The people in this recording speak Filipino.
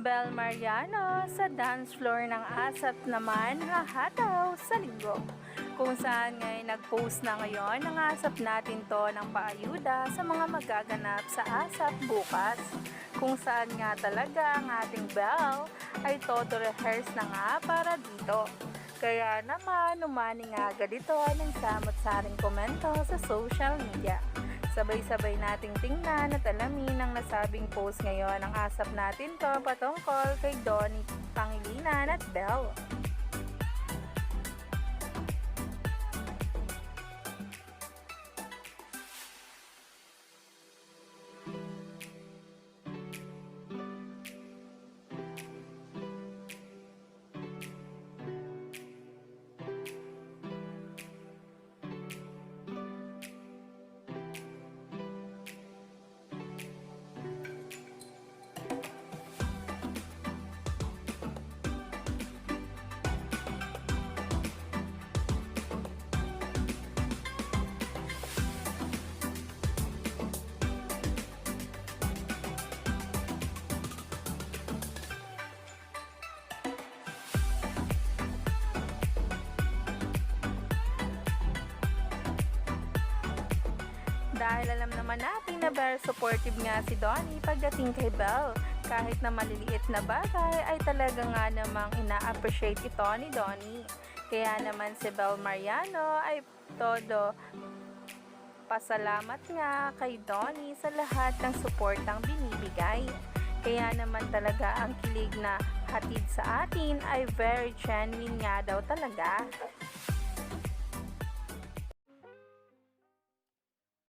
Bel Mariano sa dance floor ng ASAP naman hahataw sa linggo. Kung saan ngayon nag-post na ngayon ng ASAP natin to ng paayuda sa mga magaganap sa ASAP bukas. Kung saan nga talaga ang ating Bel ay todo rehearse na nga para dito. Kaya naman umani nga agad ito ng samot-saring komento sa social media. Sabay-sabay nating tingnan at alamin ang nasabing post ngayon ng ASAP natin to patungkol kay Donnie Pangilinan at Bel. Dahil alam naman natin na very supportive nga si Donnie pagdating kay Bel. Kahit na maliliit na bagay ay talaga nga namang ina-appreciate ito ni Donnie. Kaya naman si Bel Mariano ay todo pasalamat nga kay Donnie sa lahat ng suportang binibigay. Kaya naman talaga ang kilig na hatid sa atin ay very genuine nga daw talaga.